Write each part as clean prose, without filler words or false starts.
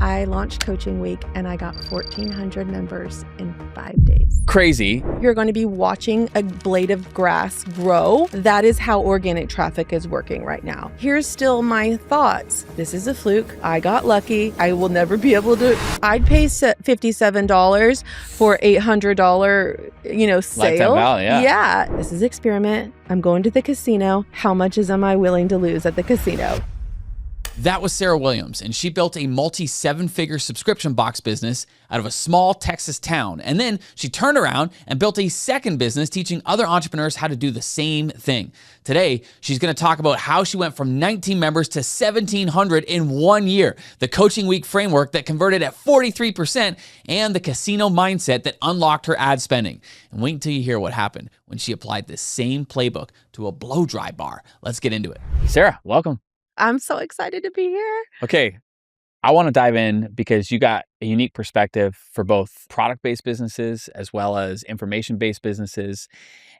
I launched Coaching Week and I got 1,400 members in 5 days. Crazy. You're going to be watching a blade of grass grow. That is how organic traffic is working right now. Here's still my thoughts. This is a fluke. I got lucky. I will never be able to. I'd pay $57 for $800, sale. Lifetime value, Yeah. This is experiment. I'm going to the casino. How much am I willing to lose at the casino? That was Sarah Williams, and she built a multi-7-figure subscription box business out of a small Texas town. And then she turned around and built a second business teaching other entrepreneurs how to do the same thing. Today, she's going to talk about how she went from 19 members to 1,700 in 1 year, the Coaching Week framework that converted at 43%, and the casino mindset that unlocked her ad spending. And wait until you hear what happened when she applied this same playbook to a blow-dry bar. Let's get into it. Sarah, welcome. I'm so excited to be here. Okay, I want to dive in because you got a unique perspective for both product-based businesses as well as information-based businesses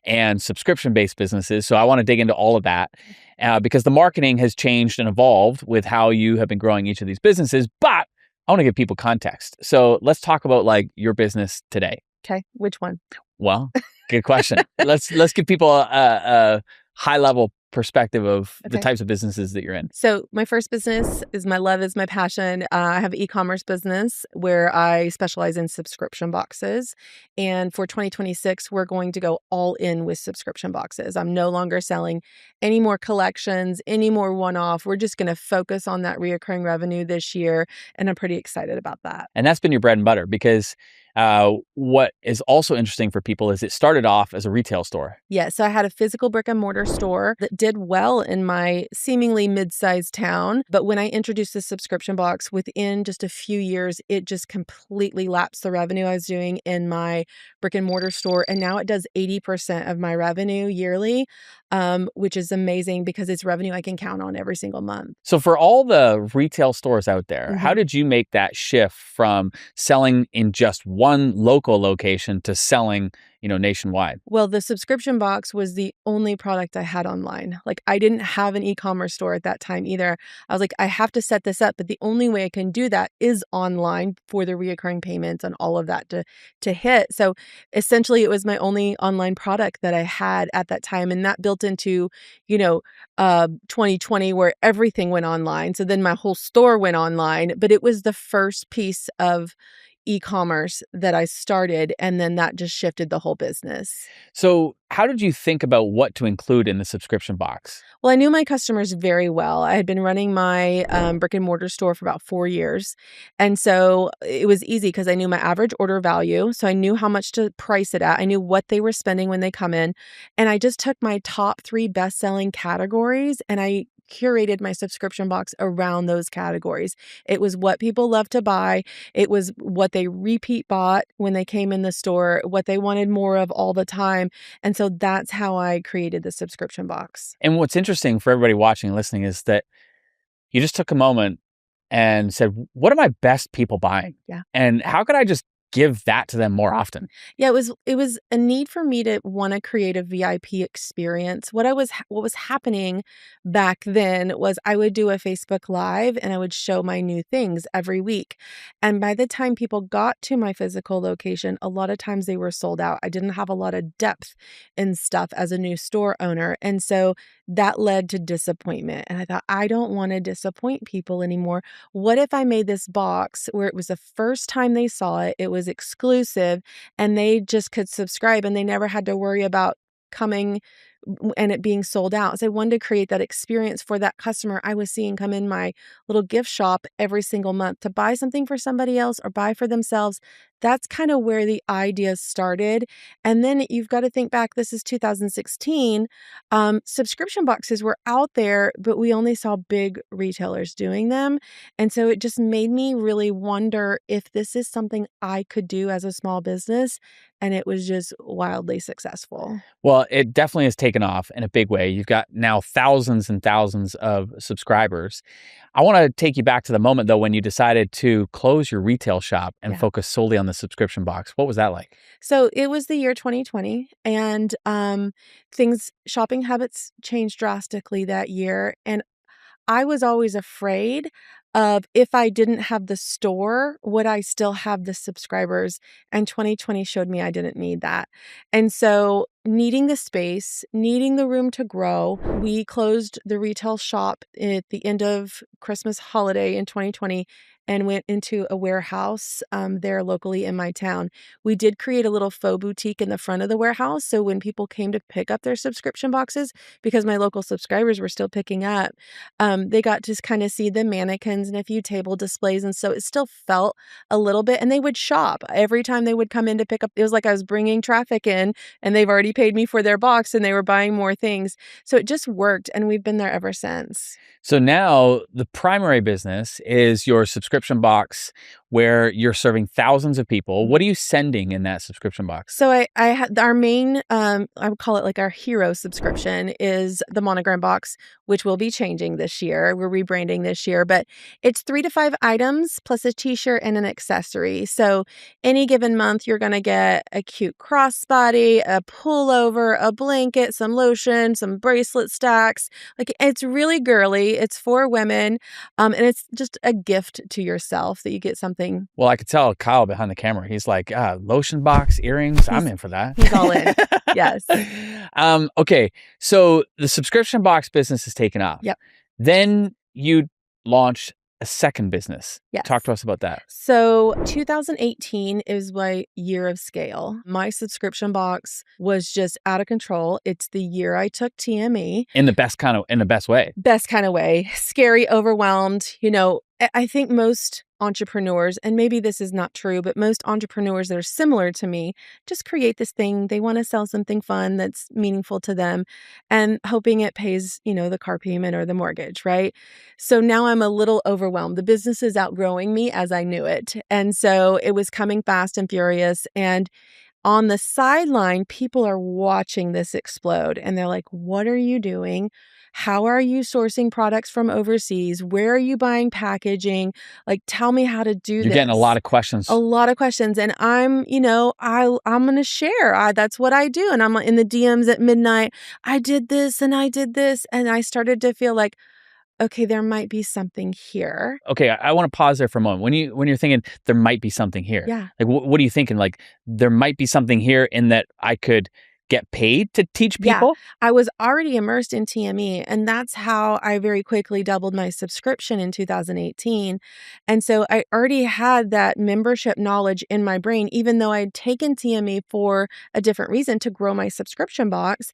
and subscription-based businesses. So I want to dig into all of that because the marketing has changed and evolved with how you have been growing each of these businesses, but I want to give people context. So let's talk about like your business today. Okay, which one? Well, good question. Let's give people a high-level perspective of the types of businesses that you're in. So my first business is my love, is my passion. I have an e-commerce business where I specialize in subscription boxes. And for 2026, we're going to go all in with subscription boxes. I'm no longer selling any more collections, any more one-off. We're just going to focus on that reoccurring revenue this year. And I'm pretty excited about that. And that's been your bread and butter because what is also interesting for people is it started off as a retail store. Yeah, so I had a physical brick and mortar store that did well in my seemingly mid-sized town. But when I introduced the subscription box, within just a few years, it just completely lapsed the revenue I was doing in my brick and mortar store. And now it does 80% of my revenue yearly, which is amazing because it's revenue I can count on every single month. So for all the retail stores out there, how did you make that shift from selling in just one local location to selling, nationwide? Well, the subscription box was the only product I had online. Like I didn't have an e-commerce store at that time either. I was like, I have to set this up, but the only way I can do that is online for the reoccurring payments and all of that to hit. So essentially it was my only online product that I had at that time. And that built into, 2020 where everything went online. So then my whole store went online, but it was the first piece of e-commerce that I started, and then that just shifted the whole business. So how did you think about what to include in the subscription box? Well, I knew my customers very well. I had been running my brick and mortar store for about 4 years. And so it was easy because I knew my average order value. So I knew how much to price it at. I knew what they were spending when they come in. And I just took my top 3 best-selling categories and I curated my subscription box around those categories. It was what people love to buy. It was what they repeat bought when they came in the store, what they wanted more of all the time. And so that's how I created the subscription box. And what's interesting for everybody watching and listening is that you just took a moment and said, what are my best people buying? Yeah. And how could I just give that to them more often? Yeah, it was a need for me to want to create a VIP experience. What was happening back then was I would do a Facebook Live and I would show my new things every week. And by the time people got to my physical location, a lot of times they were sold out. I didn't have a lot of depth in stuff as a new store owner. And so that led to disappointment. And I thought, I don't want to disappoint people anymore. What if I made this box where it was the first time they saw it, it was exclusive, and they just could subscribe and they never had to worry about coming and it being sold out. So I wanted to create that experience for that customer I was seeing come in my little gift shop every single month to buy something for somebody else or buy for themselves. That's kind of where the idea started. And then you've got to think back, this is 2016. Subscription boxes were out there, but we only saw big retailers doing them. And so it just made me really wonder if this is something I could do as a small business. And it was just wildly successful. Well, it definitely has taken off in a big way. You've got now thousands and thousands of subscribers. I want to take you back to the moment, though, when you decided to close your retail shop and focus solely on the subscription box. What was that like? So it was the year 2020, and shopping habits changed drastically that year. And I was always afraid of if I didn't have the store, would I still have the subscribers? And 2020 showed me I didn't need that. And so needing the space, needing the room to grow, we closed the retail shop at the end of Christmas holiday in 2020 and went into a warehouse there locally in my town. We did create a little faux boutique in the front of the warehouse. So when people came to pick up their subscription boxes, because my local subscribers were still picking up, they got to kind of see the mannequins and a few table displays. And so it still felt a little bit, and they would shop every time they would come in to pick up. It was like I was bringing traffic in and they've already paid me for their box and they were buying more things. So it just worked. And we've been there ever since. So now the primary business is your subscription box where you're serving thousands of people. What are you sending in that subscription box? So I had our main, I would call it like our hero subscription is the Monogram box, which will be changing this year. We're rebranding this year, but it's 3 to 5 items plus a t-shirt and an accessory. So any given month, you're going to get a cute crossbody, a pullover, a blanket, some lotion, some bracelet stacks. Like it's really girly. It's for women. And it's just a gift to yourself that you get something. Well, I could tell Kyle behind the camera. He's like, lotion box, earrings. I'm in for that. He's all in. Yes. Okay. So the subscription box business is taken off. Yep. Then you launched a second business. Yes. Talk to us about that. So 2018 is my year of scale. My subscription box was just out of control. It's the year I took TME. In the best way. Best kind of way. Scary, overwhelmed. I think most entrepreneurs, and maybe this is not true, but most entrepreneurs that are similar to me just create this thing. They want to sell something fun that's meaningful to them and hoping it pays, the car payment or the mortgage, right? So now I'm a little overwhelmed. The business is outgrowing me as I knew it. And so it was coming fast and furious. And on the sideline, people are watching this explode and they're like, what are you doing? How are you sourcing products from overseas? Where are you buying packaging? Like, tell me how to do this. You're getting a lot of questions. A lot of questions. And I'm going to share. That's what I do. And I'm in the DMs at midnight. I did this and I did this. And I started to feel like, okay, there might be something here. Okay, I want to pause there for a moment. When you're thinking there might be something here, yeah, like what are you thinking? Like there might be something here in that I could get paid to teach people? Yeah, I was already immersed in TME, and that's how I very quickly doubled my subscription in 2018. And so I already had that membership knowledge in my brain, even though I'd taken TME for a different reason to grow my subscription box.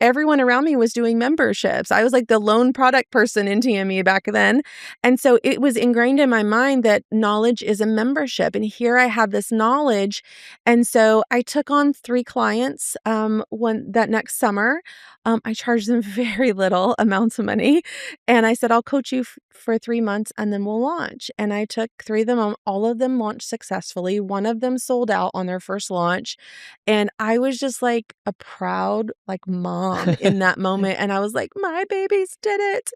Everyone around me was doing memberships. I was like the lone product person in TME back then. And so it was ingrained in my mind that knowledge is a membership. And here I have this knowledge. And so I took on 3 clients that next summer. I charged them very little amounts of money. And I said, I'll coach you for 3 months and then we'll launch. And I took 3 of them on. All of them launched successfully. One of them sold out on their first launch. And I was just like a proud mom in that moment. And I was like, my babies did it.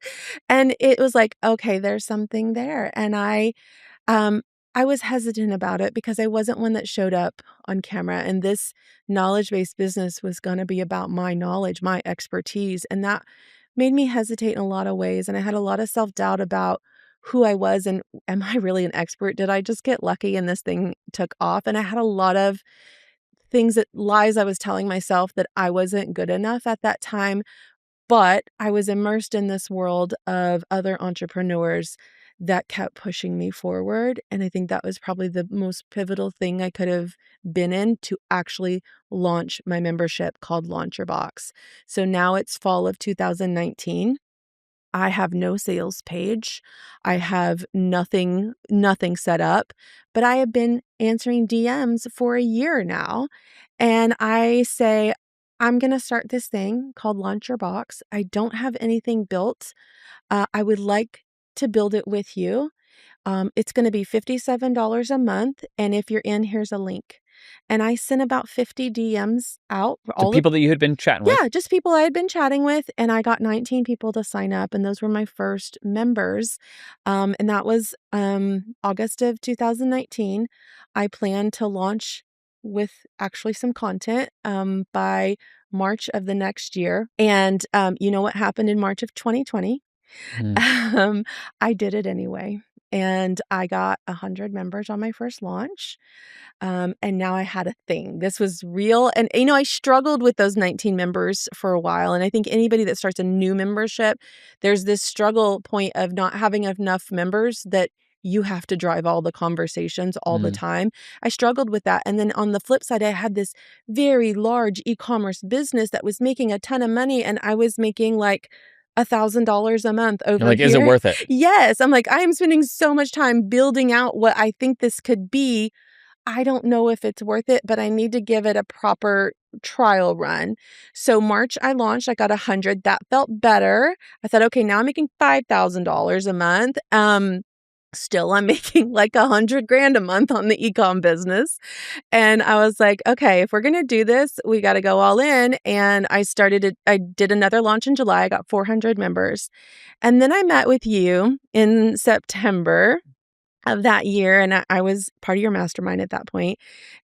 And it was like, okay, there's something there. And I was hesitant about it because I wasn't one that showed up on camera. And this knowledge-based business was going to be about my knowledge, my expertise. And that made me hesitate in a lot of ways. And I had a lot of self-doubt about who I was and am I really an expert? Did I just get lucky and this thing took off? And I had a lot of lies I was telling myself that I wasn't good enough at that time. But I was immersed in this world of other entrepreneurs that kept pushing me forward. And I think that was probably the most pivotal thing I could have been in to actually launch my membership called Launch Your Box. So now it's fall of 2019. I have no sales page. I have nothing set up, but I have been answering DMs for a year now. And I say, I'm going to start this thing called Launch Your Box. I don't have anything built. I would like to build it with you. It's going to be $57 a month. And if you're in, here's a link. And I sent about 50 DMs out. To people that you had been chatting with? Yeah, just people I had been chatting with. And I got 19 people to sign up. And those were my first members. And that was August of 2019. I plan to launch with actually some content by March of the next year. And you know what happened in March of 2020? Mm. Um, I did it anyway, and I got 100 members on my first launch, and now I had a thing. This was real, and, I struggled with those 19 members for a while, and I think anybody that starts a new membership, there's this struggle point of not having enough members that you have to drive all the conversations all the Mm. time. I struggled with that, and then on the flip side, I had this very large e-commerce business that was making a ton of money, and I was making, like, $1,000 a month You're over like, is it here. worth it? Yes, I'm like, "I am spending so much time building out what I think this could be. I don't know if it's worth it, but I need to give it a proper trial run." So March, I launched, I got 100, that felt better. I thought, "Okay, now I'm making $5,000 a month." Still, I'm making like 100 grand a month on the e-com business. And I was like, "Okay, if we're gonna do this, we gotta go all in." And I did another launch in July, I got 400 members. And then I met with you in September of that year, and I was part of your mastermind at that point.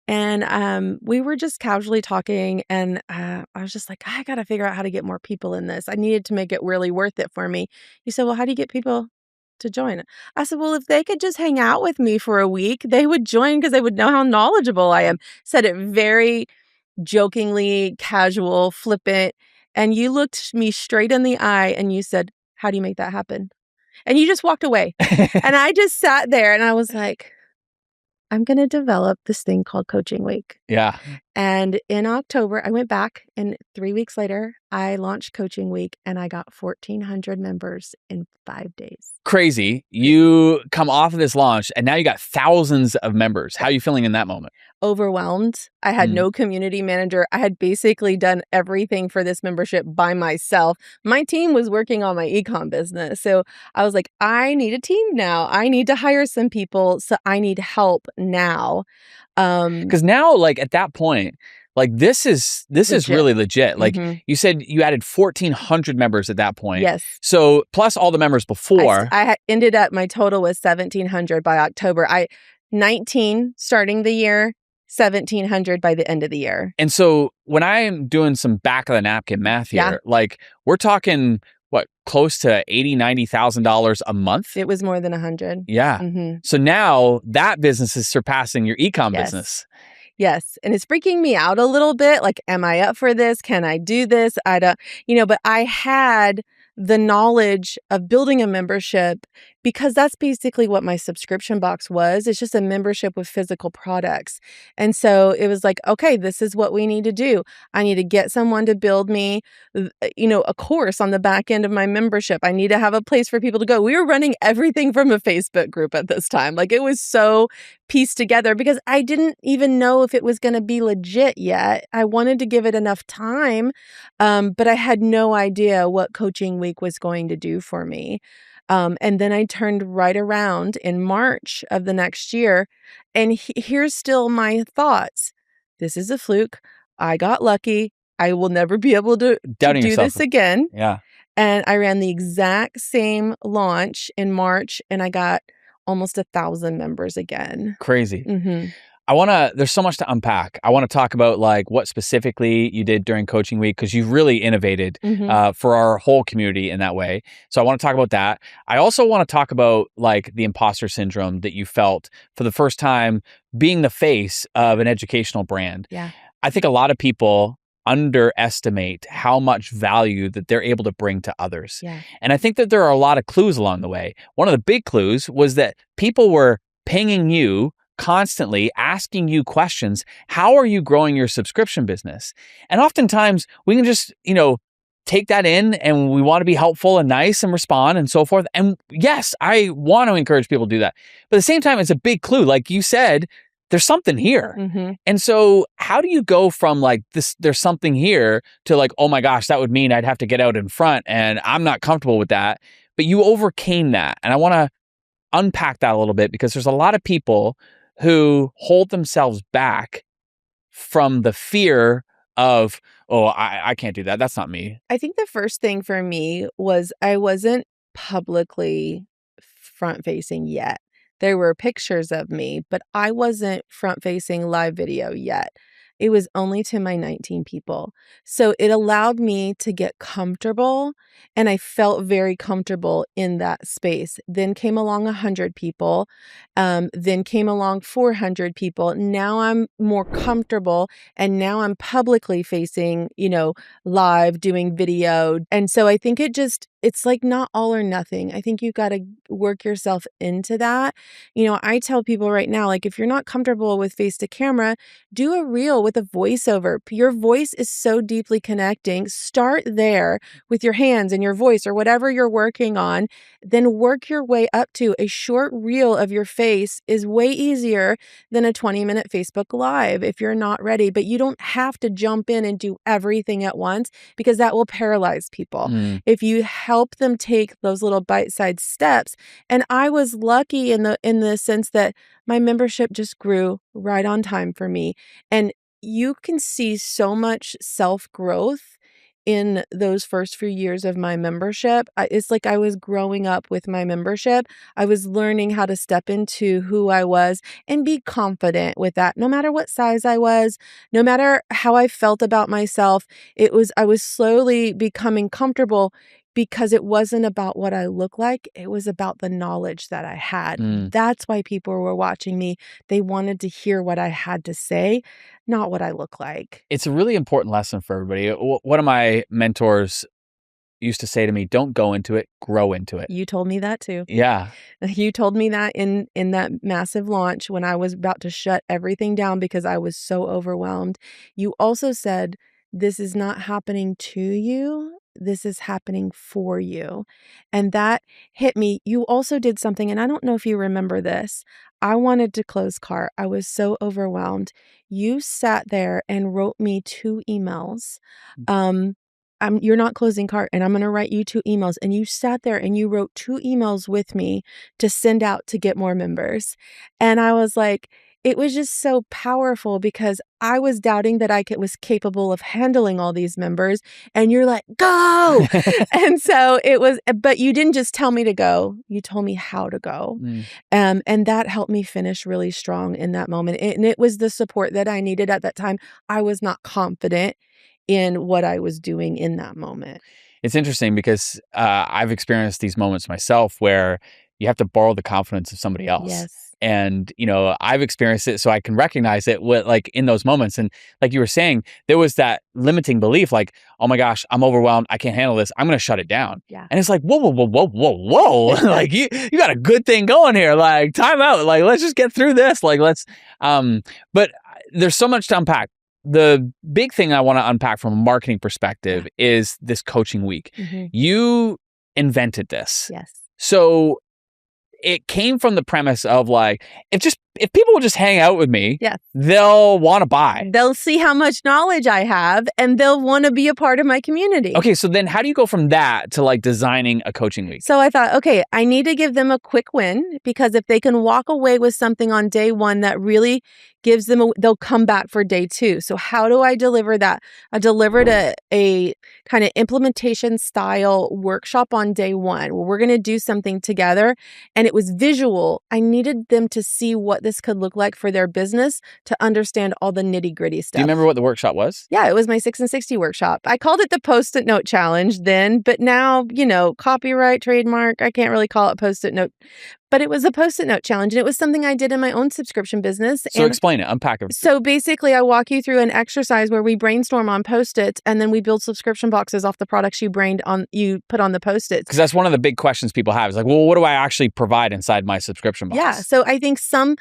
And, we were just casually talking, and, I was just like, "I gotta figure out how to get more people in this. I needed to make it really worth it for me." You said, "Well, how do you get people to join?" I said, "Well, if they could just hang out with me for a week, they would join because they would know how knowledgeable I am." Said it very jokingly, casual, flippant, and you looked me straight in the eye and you said, "How do you make that happen?" And you just walked away. And I just sat there and I was like, "I'm gonna develop this thing called Coaching Week." Yeah. And in October, I went back, and 3 weeks later, I launched Coaching Week, and I got 1,400 members in 5 days. Crazy. You come off of this launch and now you got thousands of members. How are you feeling in that moment? Overwhelmed. I had Mm. no community manager. I had basically done everything for this membership by myself. My team was working on my e-com business. So I was like, I need a team now. I need to hire some people. So I need help now. Because now, like at that point, like this is Legit. really legit. Like hmm you said, you added 1,400 members at that point. Yes. So plus all the members before. Ended up, my total was 1,700 by October. 19 starting the year, 1,700 by the end of the year. And so when I'm doing some back of the napkin math Yeah. here, like we're talking what, close to $80,000-$90,000 a month? It was more than 100. Yeah. hmm So now that business is surpassing your e-com Yes. business. Yes, and it's freaking me out a little bit, like, am I up for this? Can I do this? I don't, but I had the knowledge of building a membership because that's basically what my subscription box was. It's just a membership with physical products. And so it was like, okay, this is what we need to do. I need to get someone to build me, a course on the back end of my membership. I need to have a place for people to go. We were running everything from a Facebook group at this time. Like, it was so pieced together because I didn't even know if it was going to be legit yet. I wanted to give it enough time, but I had no idea what Coaching Week was going to do for me. And then I turned right around in March of the next year, and here's still my thoughts. This is a fluke. I got lucky. I will never be able to Doubting do yourself. this again. Yeah. And I ran the exact same launch in March, and I got almost 1,000 members again. Crazy. hmm There's so much to unpack. I want to talk about like what specifically you did during Coaching Week because you've really innovated hmm for our whole community in that way. So I want to talk about that. I also want to talk about like the imposter syndrome that you felt for the first time being the face of an educational brand. Yeah. I think a lot of people underestimate how much value that they're able to bring to others. Yeah. And I think that there are a lot of clues along the way. One of the big clues was that people were pinging you constantly, asking you questions. How are you growing your subscription business? And oftentimes we can just, take that in and we want to be helpful and nice and respond and so forth. And yes, I want to encourage people to do that. But at the same time, it's a big clue. Like you said, there's something here. hmm And so how do you go from like this, there's something here to like, oh my gosh, that would mean I'd have to get out in front and I'm not comfortable with that. But you overcame that. And I want to unpack that a little bit because there's a lot of people who hold themselves back from the fear of, oh, I can't do that. That's not me. I think the first thing for me was I wasn't publicly front facing yet. There were pictures of me, but I wasn't front facing live video yet. it was only to my 19 people. So it allowed me to get comfortable, and I felt very comfortable in that space. Then came along 100 people, then came along 400 people. Now I'm more comfortable, and now I'm publicly facing, live doing video. And so I think it's like not all or nothing. I think you got to work yourself into that. I tell people right now, like, if you're not comfortable with face to camera, do a reel with a voiceover. Your voice is so deeply connecting. Start there with your hands and your voice or whatever you're working on. Then work your way up to a short reel of your face is way easier than a 20-minute Facebook Live if you're not ready. But you don't have to jump in and do everything at once, because that will paralyze people. If you help them take those little bite-sized steps. And I was lucky in the sense that my membership just grew right on time for me. And you can see so much self-growth in those first few years of my membership. It's like I was growing up with my membership. I was learning how to step into who I was and be confident with that. No matter what size I was, no matter how I felt about myself, I was slowly becoming comfortable, because it wasn't about what I look like. It was about the knowledge that I had. That's why people were watching me. They wanted to hear what I had to say, not what I look like. It's a really important lesson for everybody. One of my mentors used to say to me, don't go into it, grow into it. You told me that too. Yeah. You told me that in that massive launch when I was about to shut everything down because I was so overwhelmed. You also said, this is not happening to you. This is happening for you. And that hit me. You also did something, and I don't know if you remember this. I wanted to close cart. I was so overwhelmed. You sat there and wrote me 2 emails. You're not closing cart, and I'm going to write you 2 emails. And you sat there and you wrote 2 emails with me to send out to get more members. And I was like, it was just so powerful, because I was doubting that I was capable of handling all these members. And you're like, go. And so but you didn't just tell me to go. You told me how to go. And that helped me finish really strong in that moment. And it was the support that I needed at that time. I was not confident in what I was doing in that moment. It's interesting because I've experienced these moments myself where you have to borrow the confidence of somebody else. Yes. And, I've experienced it, so I can recognize it in those moments. And like you were saying, there was that limiting belief, like, oh my gosh, I'm overwhelmed. I can't handle this. I'm going to shut it down. Yeah. And it's like, whoa, whoa, whoa, whoa, whoa, whoa. Like you got a good thing going here. Like, time out. Like, let's just get through this. Like, but there's so much to unpack. The big thing I want to unpack from a marketing perspective is this coaching week. You invented this. Yes. So it came from the premise of like, if people will just hang out with me, they'll want to buy. They'll see how much knowledge I have, and they'll want to be a part of my community. Okay, so then how do you go from that to like designing a coaching week? So I thought, okay, I need to give them a quick win, because if they can walk away with something on day 1 that really gives them, they'll come back for day 2. So how do I deliver that? I delivered a kind of implementation style workshop on day 1 where we're going to do something together, and it was visual. I needed them to see what this could look like for their business, to understand all the nitty gritty stuff. Do you remember what the workshop was? Yeah, it was my 6 and 60 workshop. I called it the Post-it Note Challenge then, but now, copyright, trademark, I can't really call it Post-it Note. But it was a Post-it Note challenge, and it was something I did in my own subscription business. So explain it, unpack it. So basically, I walk you through an exercise where we brainstorm on Post-its, and then we build subscription boxes off the products you put on the Post-its. Because that's one of the big questions people have. Is like, well, what do I actually provide inside my subscription box? Yeah, so I think some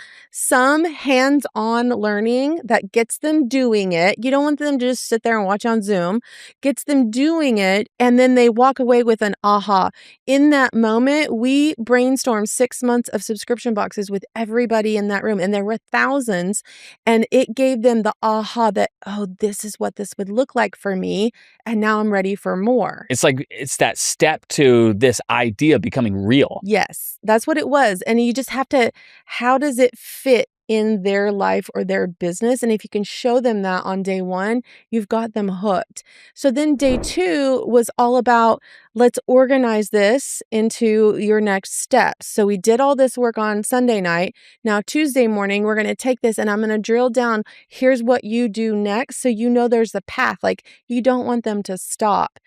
hands-on learning that gets them doing it. You don't want them to just sit there and watch on Zoom. Gets them doing it, and then they walk away with an aha. In that moment, we brainstormed 6 months of subscription boxes with everybody in that room, and there were thousands, and it gave them the aha that, oh, this is what this would look like for me, and now I'm ready for more. It's like, it's that step to this idea becoming real. Yes, that's what it was. And you just have to, how does it fit in their life or their business. And if you can show them that on day one, you've got them hooked. So then day 2 was all about, let's organize this into your next steps. So we did all this work on Sunday night. Now, Tuesday morning, we're going to take this and I'm going to drill down. Here's what you do next. So you know there's a path. Like, you don't want them to stop.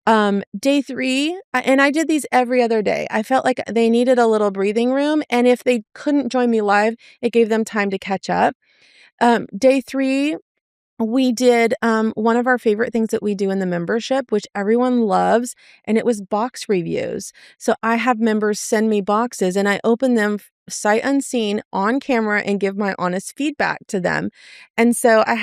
Day 3, and I did these every other day. I felt like they needed a little breathing room. And if they couldn't join me live, it gave them time to catch up. Day 3, we did one of our favorite things that we do in the membership, which everyone loves, and it was box reviews. So I have members send me boxes and I open them sight unseen on camera and give my honest feedback to them. And so I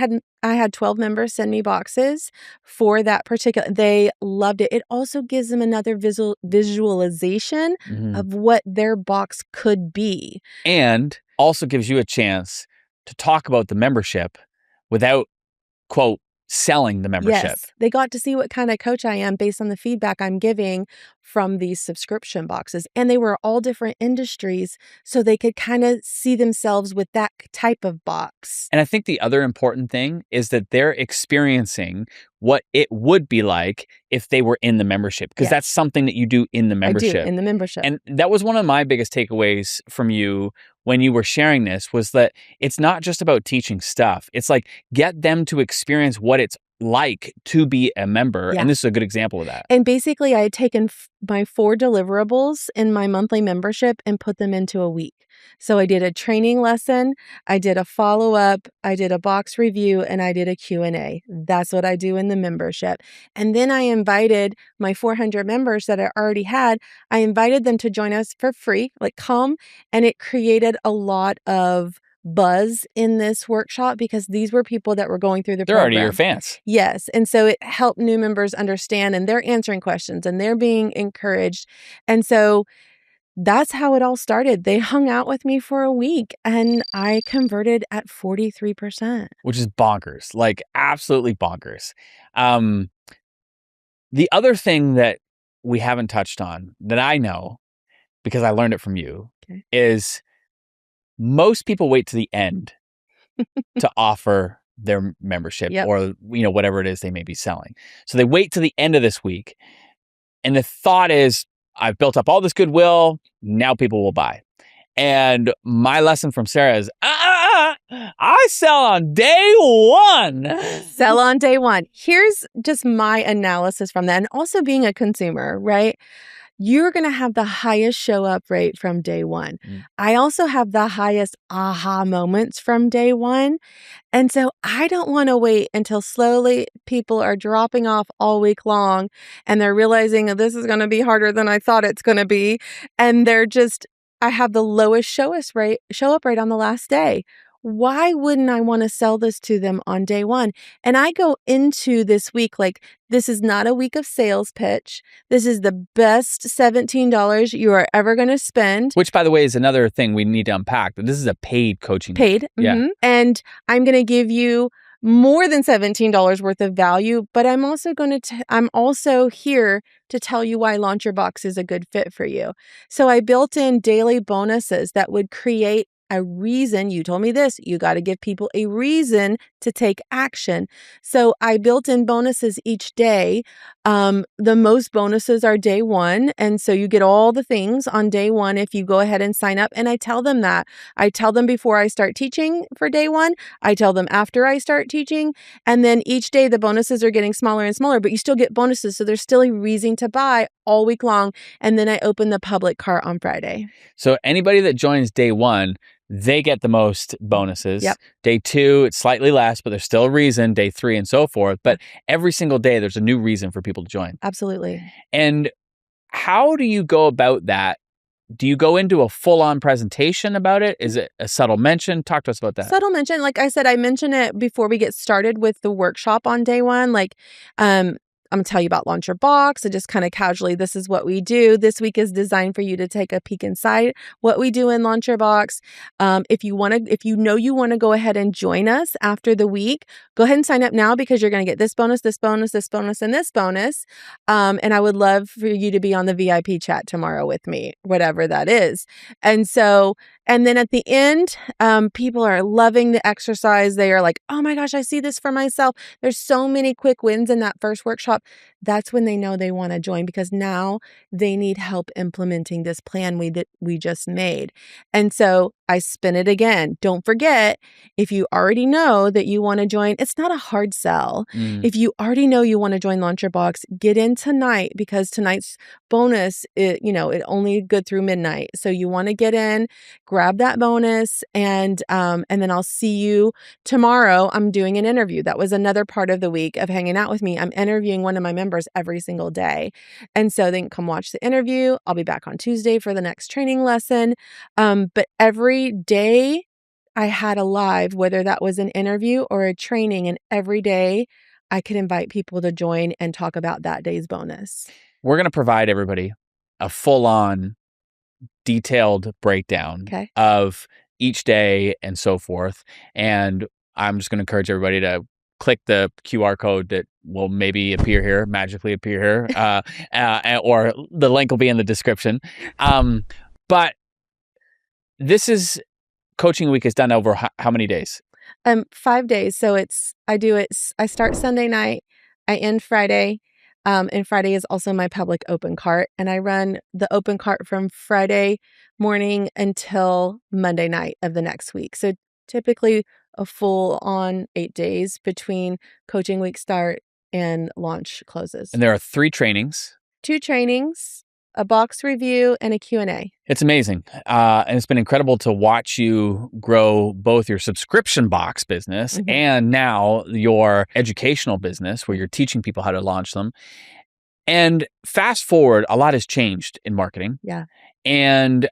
had 12 members send me boxes for that particular. They loved it. It also gives them another visualization of what their box could be. And also gives you a chance to talk about the membership without, quote, selling the membership. Yes, they got to see what kind of coach I am based on the feedback I'm giving from these subscription boxes. And they were all different industries, so they could kind of see themselves with that type of box. And I think the other important thing is that they're experiencing what it would be like if they were in the membership, because that's something that you do in the membership. I do, in the membership. And that was one of my biggest takeaways from you when you were sharing this, was that it's not just about teaching stuff. It's like, get them to experience what it's like to be a member. Yeah. And this is a good example of that. And basically, I had taken my 4 deliverables in my monthly membership and put them into a week. So I did a training lesson, I did a follow-up, I did a box review, and I did a Q&A. That's what I do in the membership. And then I invited my 400 members that I already had, I invited them to join us for free, like come, and it created a lot of buzz in this workshop because these were people that were going through the They're program. already your fans. Yes. And so it helped new members understand, and they're answering questions and they're being encouraged. And so that's how it all started. They hung out with me for a week and I converted at 43%. Which is bonkers, like absolutely bonkers. The other thing that we haven't touched on that I know, because I learned it from you, is most people wait to the end to offer their membership or, you know, whatever it is they may be selling. So they wait to the end of this week. And the thought is, I've built up all this goodwill. Now people will buy. And my lesson from Sarah is, I sell on day one. Sell on day one. Here's just my analysis from that. And also being a consumer, right? You're going to have the highest show up rate from day one. I also have the highest aha moments from day one. And so I don't want to wait until slowly people are dropping off all week long and they're realizing that this is going to be harder than I thought it's going to be. And I have the lowest show up rate on the last day. Why wouldn't I want to sell this to them on day one? And I go into this week like, this is not a week of sales pitch. This is the best $17 you are ever going to spend. Which, by the way, is another thing we need to unpack. But this is a paid coaching. Paid. Yeah. And I'm going to give you more than $17 worth of value, but I'm also here to tell you why Launch Your Box is a good fit for you. So I built in daily bonuses that would create a reason. You told me this, you got to give people a reason to take action. So I built in bonuses each day. The most bonuses are day one. And so you get all the things on day one if you go ahead and sign up. And I tell them that. I tell them before I start teaching for day one. I tell them after I start teaching. And then each day the bonuses are getting smaller and smaller, but you still get bonuses. So there's still a reason to buy all week long. And then I open the public cart on Friday. So anybody that joins day one, they get the most bonuses. Yep. Day 2, it's slightly less, but there's still a reason. Day 3 and so forth. But every single day, there's a new reason for people to join. Absolutely. And how do you go about that? Do you go into a full-on presentation about it? Is it a subtle mention? Talk to us about that. Subtle mention. Like I said, I mentioned it before we get started with the workshop on day one. Like, I'm going to tell you about Launch Your Box and just kind of casually, this is what we do. This week is designed for you to take a peek inside what we do in Launch Your Box. If you want to go ahead and join us after the week, go ahead and sign up now because you're going to get this bonus, this bonus, this bonus, and this bonus. And I would love for you to be on the VIP chat tomorrow with me, whatever that is. And so And then at the end, people are loving the exercise. They are like, oh my gosh, I see this for myself. There's so many quick wins in that first workshop. That's when they know they want to join, because now they need help implementing this plan we just made. And so I spin it again. Don't forget, if you already know that you want to join, it's not a hard sell. If you already know you want to join Launch Your Box, get in tonight, because tonight's bonus, it only good through midnight. So you want to get in, grab that bonus, and then I'll see you tomorrow. I'm doing an interview. That was another part of the week of hanging out with me. I'm interviewing one of my members every single day. And so they can come watch the interview. I'll be back on Tuesday for the next training lesson. But every day I had a live, whether that was an interview or a training, and every day I could invite people to join and talk about that day's bonus. We're going to provide everybody a full-on detailed breakdown of each day and so forth. And I'm just going to encourage everybody to click the QR code that will maybe magically appear here, or the link will be in the description. But this is Coaching Week is done over how many days? 5 days. So I start Sunday night, I end Friday. And Friday is also my public open cart. And I run the open cart from Friday morning until Monday night of the next week. So typically a full on 8 days between Coaching Week start and launch closes. And there are 3 trainings. 2 trainings, a box review, and a Q&A. It's amazing. And it's been incredible to watch you grow both your subscription box business and now your educational business, where you're teaching people how to launch them. And fast forward, a lot has changed in marketing. Yeah. And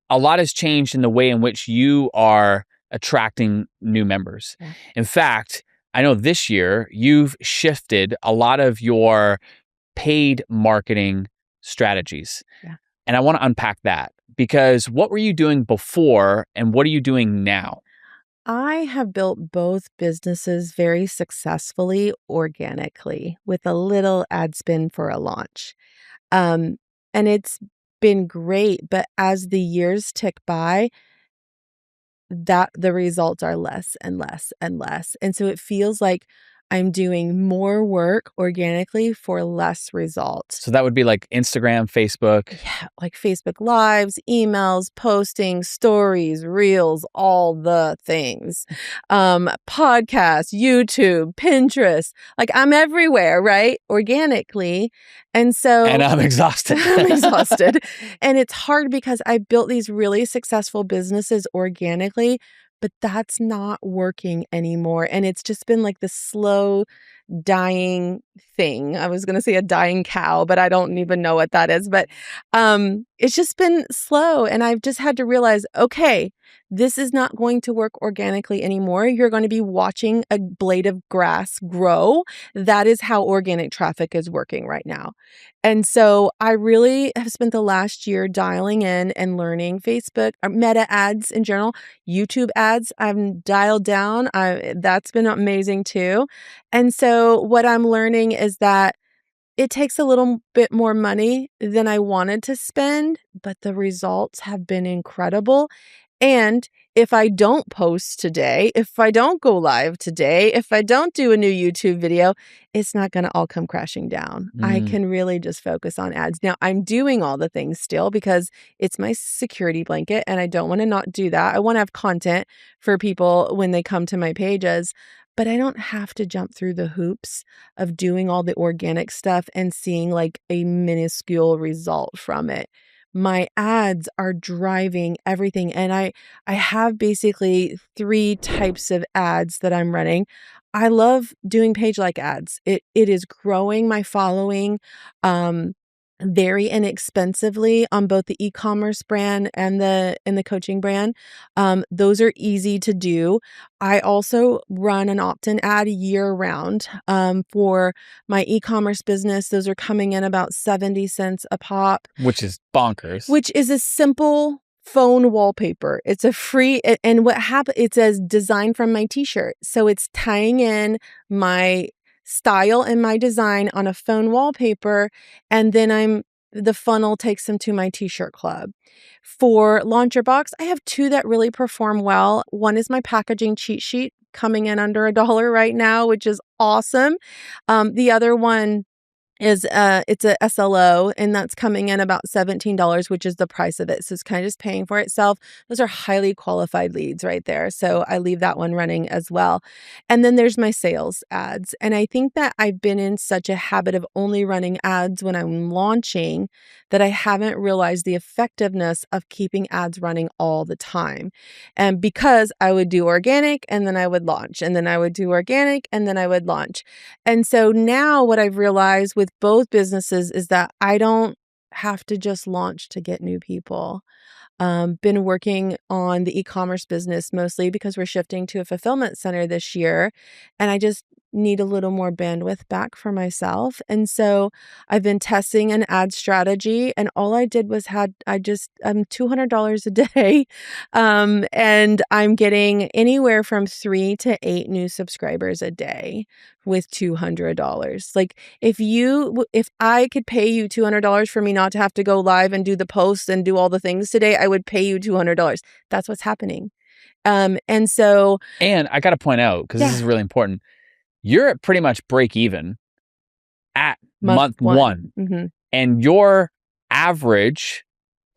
a lot has changed in the way in which you are attracting new members. Yeah. In fact, I know this year you've shifted a lot of your paid marketing strategies. Yeah. And I want to unpack that, because what were you doing before and what are you doing now? I have built both businesses very successfully organically with a little ad spend for a launch. And it's been great, but as the years tick by, that the results are less and less and less. And so it feels like I'm doing more work organically for less results. So that would be like Instagram, Facebook. Yeah, like Facebook Lives, emails, posting, stories, reels, all the things. Podcasts, YouTube, Pinterest. Like I'm everywhere, right? Organically. And I'm exhausted. I'm exhausted. And it's hard because I built these really successful businesses organically, but that's not working anymore. And it's just been like the slow dying thing. I was going to say a dying cow, but I don't even know what that is. But it's just been slow. And I've just had to realize, okay, this is not going to work organically anymore. You're going to be watching a blade of grass grow. That is how organic traffic is working right now. And so I really have spent the last year dialing in and learning Facebook, Meta ads in general, YouTube ads. I've dialed down. That's been amazing too. And so what I'm learning is that it takes a little bit more money than I wanted to spend, but the results have been incredible. And if I don't post today, if I don't go live today, if I don't do a new YouTube video, it's not going to all come crashing down. I can really just focus on ads. Now, I'm doing all the things still because it's my security blanket and I don't want to not do that. I want to have content for people when they come to my pages, but I don't have to jump through the hoops of doing all the organic stuff and seeing like a minuscule result from it. My ads are driving everything. And I have basically 3 types of ads that I'm running. I love doing page like ads. It is growing my following very inexpensively on both the e-commerce brand and the coaching brand. Those are easy to do. I also run an opt-in ad year round for my e-commerce business. Those are coming in about 70 cents a pop. Which is bonkers. Which is a simple phone wallpaper. It's a free, and what happened, it says design from my t-shirt. So it's tying in my style and my design on a phone wallpaper. And then I'm the funnel takes them to my t-shirt club. For Launch Your Box, I have two that really perform well. One is my packaging cheat sheet coming in under $1 right now, which is awesome. The other one is it's a SLO, and that's coming in about $17, which is the price of it. So it's kind of just paying for itself. Those are highly qualified leads right there. So I leave that one running as well. And then there's my sales ads. And I think that I've been in such a habit of only running ads when I'm launching that I haven't realized the effectiveness of keeping ads running all the time. And because I would do organic and then I would launch, and then I would do organic and then I would launch. And so now what I've realized with both businesses is that I don't have to just launch to get new people. Been working on the e-commerce business mostly because we're shifting to a fulfillment center this year, and I just need a little more bandwidth back for myself. And so I've been testing an ad strategy, and all I did was I'm $200 a day. And I'm getting anywhere from 3 to 8 new subscribers a day with $200. Like if I could pay you $200 for me not to have to go live and do the posts and do all the things today, I would pay you $200. That's what's happening. And so And I got to point out, because this is really important, you're at pretty much break even at month one. Mm-hmm. And your average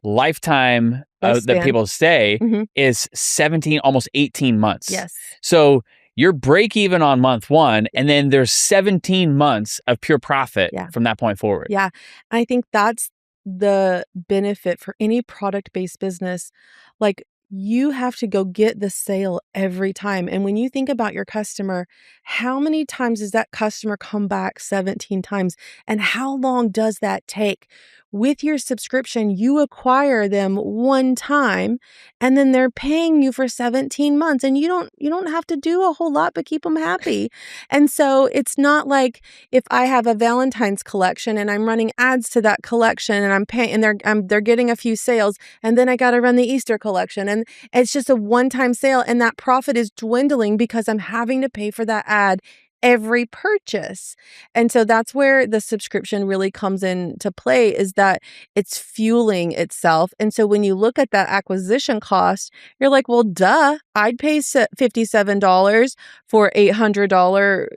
lifetime that people stay is 17, almost 18 months. Yes. So you're break even on month one, and then there's 17 months of pure profit from that point forward. Yeah. I think that's the benefit for any product-based business. Like, you have to go get the sale every time. And when you think about your customer, how many times does that customer come back 17 times? And how long does that take? With your subscription, you acquire them one time, and then they're paying you for 17 months, and you don't have to do a whole lot but keep them happy. And so it's not like if I have a Valentine's collection and I'm running ads to that collection and I'm paying and they're getting a few sales, and then I got to run the Easter collection, and it's just a one-time sale, and that profit is dwindling because I'm having to pay for that ad every purchase. And so that's where the subscription really comes into play, is that it's fueling itself. And so when you look at that acquisition cost, you're like, well, duh, I'd pay $57 for $800,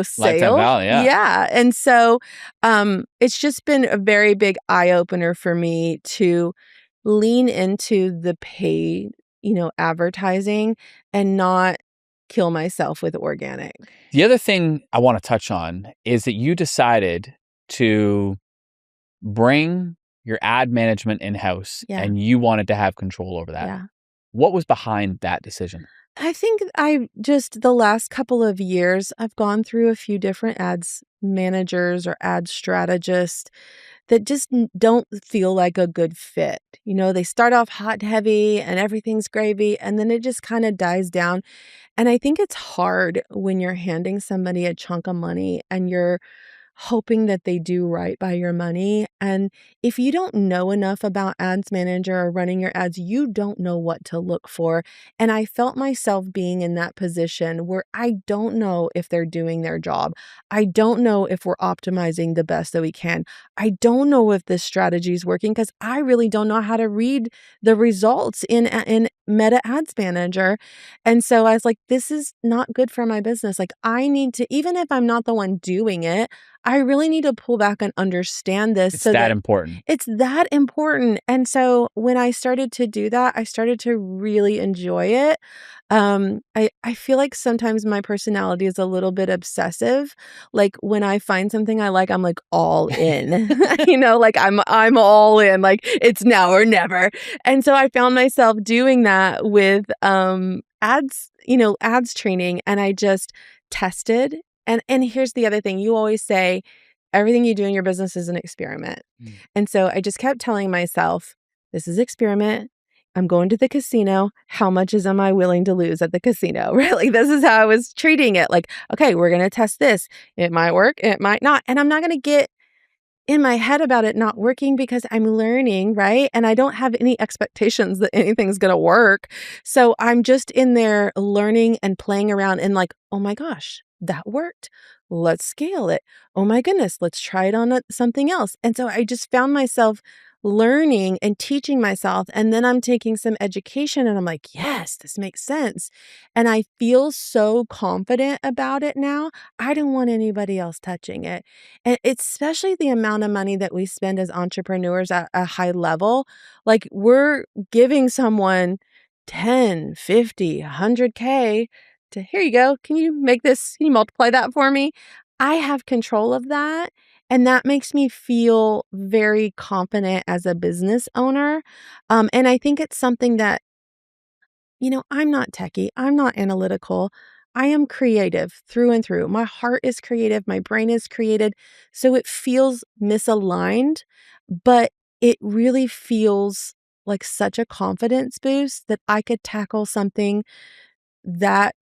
sale. Lifetime value, yeah. And so it's just been a very big eye-opener for me to lean into the paid, advertising and not kill myself with organic. The other thing I want to touch on is that you decided to bring your ad management in-house and you wanted to have control over that. Yeah. What was behind that decision? I think the last couple of years, I've gone through a few different ads managers or ad strategists that just don't feel like a good fit. They start off hot and heavy and everything's gravy, and then it just kind of dies down. And I think it's hard when you're handing somebody a chunk of money and you're hoping that they do right by your money. And if you don't know enough about ads manager or running your ads, you don't know what to look for. And I felt myself being in that position where I don't know if they're doing their job. I don't know if we're optimizing the best that we can. I don't know if this strategy is working because I really don't know how to read the results in Meta Ads Manager. And so I was like, this is not good for my business. Like, I need to, even if I'm not the one doing it, I really need to pull back and understand this. It's that important. It's that important. And so when I started to do that, I started to really enjoy it. I feel like sometimes my personality is a little bit obsessive. Like, when I find something I like, I'm like all in, like I'm all in, like it's now or never. And so I found myself doing that with, ads, ads training, and I just tested. And here's the other thing. You always say everything you do in your business is an experiment. And so I just kept telling myself, this is experiment. I'm going to the casino. How much am I willing to lose at the casino? Really, this is how I was treating it. Like, okay, we're going to test this. It might work. It might not. And I'm not going to get in my head about it not working because I'm learning, right? And I don't have any expectations that anything's going to work. So I'm just in there learning and playing around and like, oh my gosh, that worked. Let's scale it. Oh my goodness, let's try it on something else. And so I just found myself learning and teaching myself. And then I'm taking some education and I'm like, yes, this makes sense. And I feel so confident about it now. I don't want anybody else touching it. And it's especially the amount of money that we spend as entrepreneurs at a high level. Like we're giving someone 10, 50, 100K to here you go. Can you make this? Can you multiply that for me? I have control of that. And that makes me feel very confident as a business owner. And I think it's something that, I'm not techie, I'm not analytical. I am creative through and through. My heart is creative, my brain is created. So it feels misaligned, but it really feels like such a confidence boost that I could tackle something that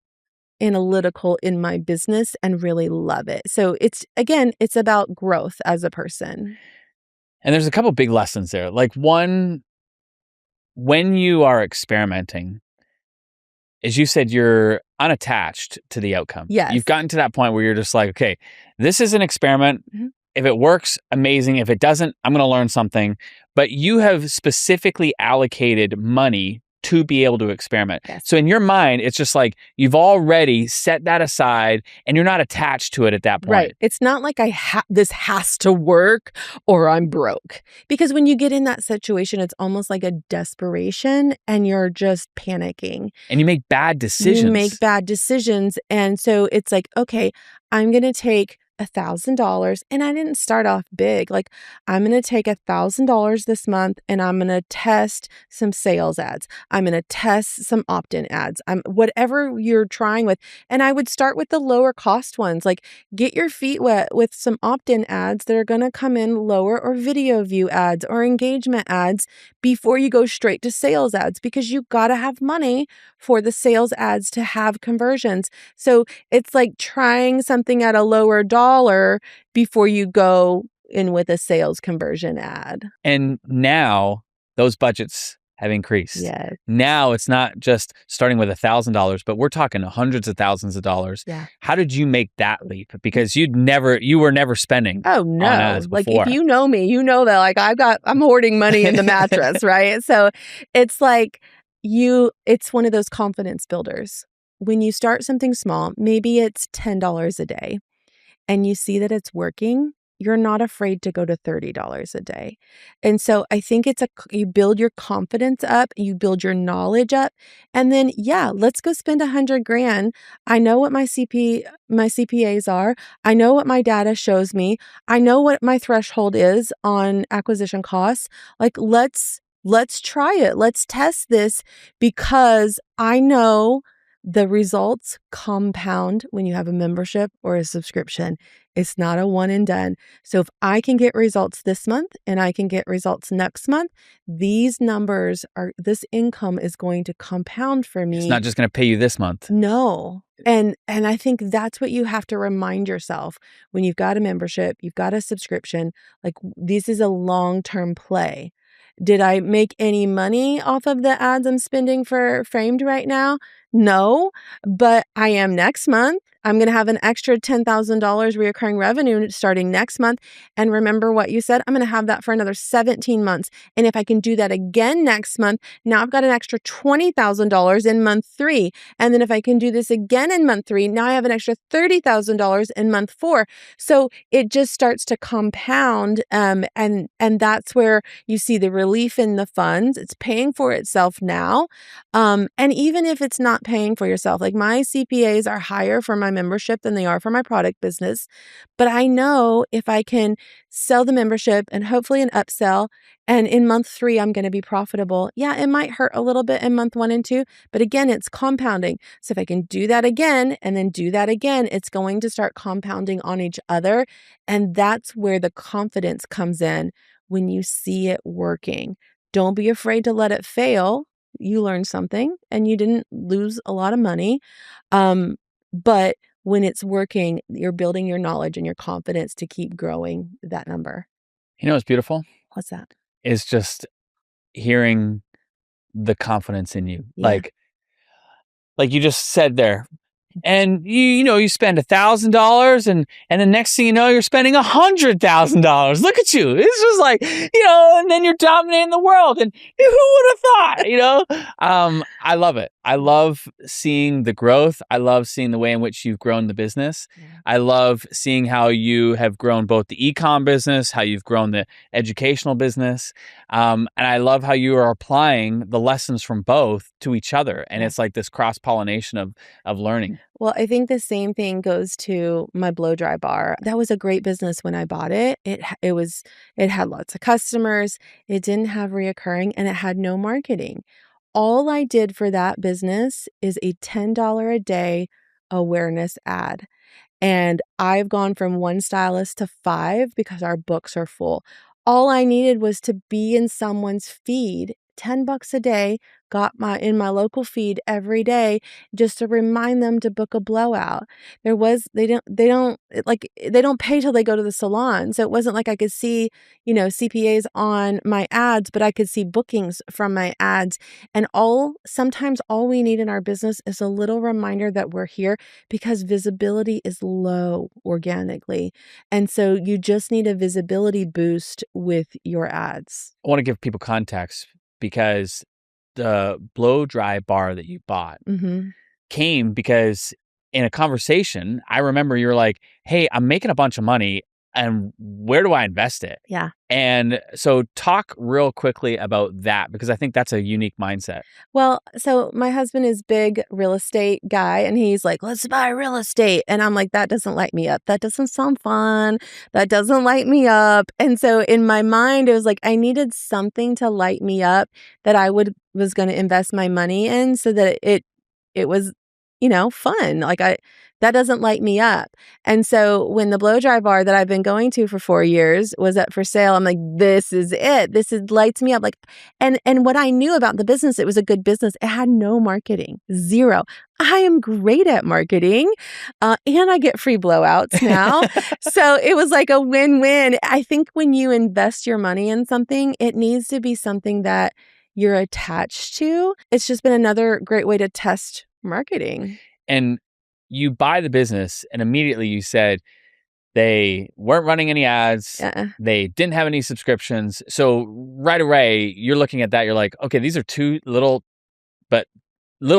analytical in my business and really love it. So it's about growth as a person. And there's a couple big lessons there. Like one, when you are experimenting, as you said, you're unattached to the outcome. Yes. You've gotten to that point where you're just like, okay, this is an experiment. Mhm. If it works, amazing. If it doesn't, I'm going to learn something. But you have specifically allocated money to be able to experiment. Yes. So in your mind, it's just like you've already set that aside and you're not attached to it at that point. Right. It's not like this has to work or I'm broke. Because when you get in that situation, it's almost like a desperation and you're just panicking. And you make bad decisions. You make bad decisions. And so it's like, okay, I'm going to take $1,000. And I didn't start off big. Like, I'm going to take $1,000 this month and I'm going to test some sales ads. I'm going to test some opt-in ads. Whatever you're trying with. And I would start with the lower cost ones. Like, get your feet wet with some opt-in ads that are going to come in lower, or video view ads or engagement ads before you go straight to sales ads, because you got to have money for the sales ads to have conversions. So it's like trying something at a lower dollar before you go in with a sales conversion ad. And now those budgets have increased. Yes. Now it's not just starting with $1,000, but we're talking hundreds of thousands of dollars. Yeah. How did you make that leap? Because you were never spending. Oh no. On ads Like before. if you know me, you know that like I'm hoarding money in the mattress, right? So it's like it's one of those confidence builders. When you start something small, maybe it's $10 a day, and you see that it's working, you're not afraid to go to $30 a day. And so I think you build your confidence up, you build your knowledge up, and then, let's go spend $100,000. I know what my CPAs are. I know what my data shows me. I know what my threshold is on acquisition costs. Like, let's try it. Let's test this, because I know the results compound when you have a membership or a subscription. It's not a one and done. So if I can get results this month and I can get results next month, this income is going to compound for me. It's not just going to pay you this month. No. And I think that's what you have to remind yourself when you've got a membership, you've got a subscription, like this is a long-term play. Did I make any money off of the ads I'm spending for Framed right now? No, but I am next month. I'm going to have an extra $10,000 recurring revenue starting next month. And remember what you said, I'm going to have that for another 17 months. And if I can do that again next month, now I've got an extra $20,000 in month 3. And then if I can do this again in month 3, now I have an extra $30,000 in month 4. So it just starts to compound. And that's where you see the relief in the funds. It's paying for itself now. And even if it's not paying for yourself, like my CPAs are higher for my membership than they are for my product business. But I know if I can sell the membership and hopefully an upsell, and in month 3, I'm going to be profitable. Yeah, it might hurt a little bit in month 1 and 2, but again, it's compounding. So if I can do that again and then do that again, it's going to start compounding on each other. And that's where the confidence comes in when you see it working. Don't be afraid to let it fail. You learned something and you didn't lose a lot of money. But when it's working, you're building your knowledge and your confidence to keep growing that number. You know what's beautiful? What's that? It's just hearing the confidence in you. Yeah. Like you just said there, and you spend $1,000 and the next thing you know, you're spending $100,000. Look at you. It's just like, and then you're dominating the world. And who would have thought, I love it. I love seeing the growth. I love seeing the way in which you've grown the business. Yeah. I love seeing how you have grown both the e-com business, how you've grown the educational business. And I love how you are applying the lessons from both to each other. And it's like this cross-pollination of learning. Well, I think the same thing goes to my blow dry bar. That was a great business when I bought it. It had lots of customers. It didn't have reoccurring, and it had no marketing. All I did for that business is a $10 a day awareness ad. And I've gone from 1 stylist to 5 because our books are full. All I needed was to be in someone's feed, $10 a day, in my local feed every day, just to remind them to book a blowout. They don't pay till they go to the salon. So it wasn't like I could see, CPAs on my ads, but I could see bookings from my ads. And sometimes all we need in our business is a little reminder that we're here, because visibility is low organically. And so you just need a visibility boost with your ads. I want to give people context, because the blow dry bar that you bought came because in a conversation, I remember you were like, hey, I'm making a bunch of money, and where do I invest it? Yeah. And so talk real quickly about that, because I think that's a unique mindset. Well, so my husband is big real estate guy, and he's like, let's buy real estate. And I'm like, that doesn't light me up. That doesn't sound fun. That doesn't light me up. And so in my mind, it was like, I needed something to light me up that I was going to invest my money in, so that it was, fun. That doesn't light me up. And so when the blow dry bar that I've been going to for 4 years was up for sale, I'm like, this is it. Lights me up. And what I knew about the business, it was a good business. It had no marketing, 0. I am great at marketing, and I get free blowouts now. So it was like a win-win. I think when you invest your money in something, it needs to be something that you're attached to. It's just been another great way to test marketing. And you buy the business, and immediately you said they weren't running any ads. They didn't have any subscriptions. So right away, you're looking at that. You're like, okay, these are 2 little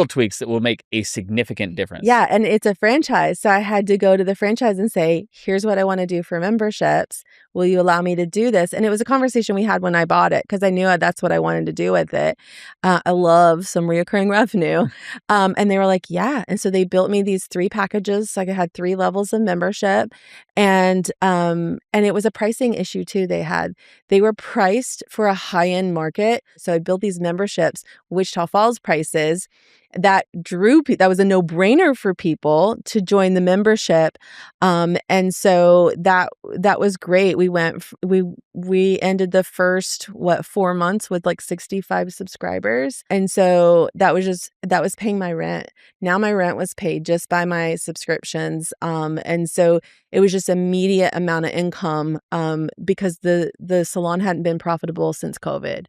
tweaks that will make a significant difference. Yeah. And it's a franchise. So I had to go to the franchise and say, here's what I want to do for memberships. Will you allow me to do this? And it was a conversation we had when I bought it, because I knew that's what I wanted to do with it. I love some reoccurring revenue. And they were like, yeah. And so they built me these 3 packages. So I had 3 levels of membership. And it was a pricing issue too. They were priced for a high-end market. So I built these memberships, Wichita Falls prices, that was a no-brainer for people to join the membership. And so that was great. We ended the first 4 months with like 65 subscribers. And so that was paying my rent. Now my rent was paid just by my subscriptions. And so it was just immediate amount of income, because the salon hadn't been profitable since COVID.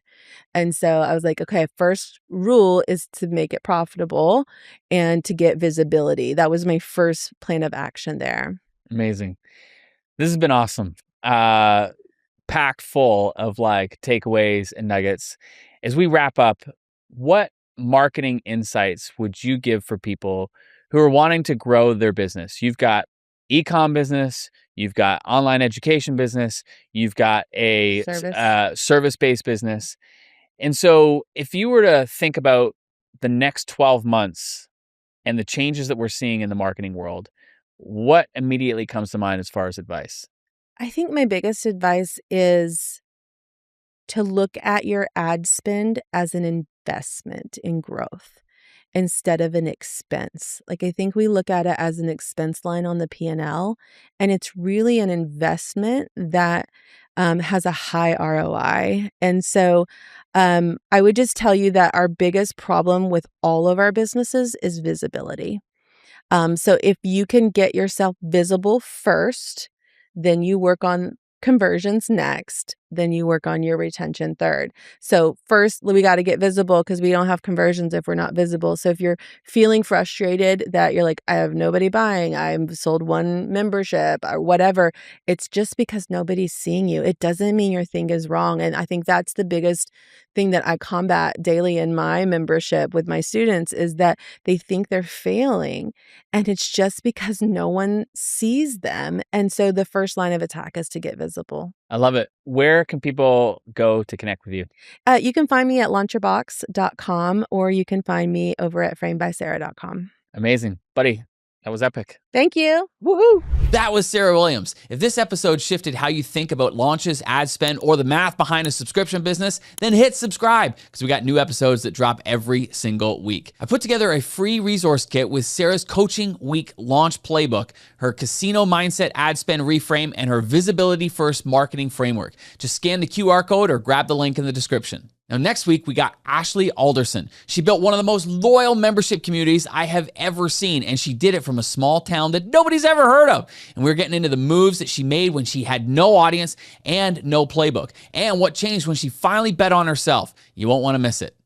And so I was like, okay, first rule is to make it profitable and to get visibility. That was my first plan of action there. Amazing. This has been awesome. Packed full of takeaways and nuggets. As we wrap up, what marketing insights would you give for people who are wanting to grow their business? You've got e-com business, you've got online education business, you've got a service-based business. And so if you were to think about the next 12 months and the changes that we're seeing in the marketing world, what immediately comes to mind as far as advice? I think my biggest advice is to look at your ad spend as an investment in growth instead of an expense. I think we look at it as an expense line on the P&L, and it's really an investment that has a high ROI. And so I would just tell you that our biggest problem with all of our businesses is visibility. So if you can get yourself visible first, then you work on conversions next. then you work on your retention third. So first, we got to get visible because we don't have conversions if we're not visible. So if you're feeling frustrated that you're like, I have nobody buying, I've sold one membership or whatever, it's just because nobody's seeing you. It doesn't mean your thing is wrong. And I think that's the biggest thing that I combat daily in my membership with my students is that they think they're failing. And it's just because no one sees them. And so the first line of attack is to get visible. I love it. Where can people go to connect with you? You can find me at launchyourbox.com or you can find me over at framedbysarah.com. Amazing. Buddy, that was epic. Thank you. Woohoo! That was Sarah Williams. If this episode shifted how you think about launches, ad spend, or the math behind a subscription business, then hit subscribe because we got new episodes that drop every single week. I put together a free resource kit with Sarah's Coaching Week Launch Playbook, her casino mindset ad spend reframe, and her visibility first marketing framework. Just scan the QR code or grab the link in the description. Now, next week, we got Ashley Alderson. She built one of the most loyal membership communities I have ever seen, and she did it from a small town that nobody's ever heard of. And we're getting into the moves that she made when she had no audience and no playbook, and what changed when she finally bet on herself. You won't want to miss it.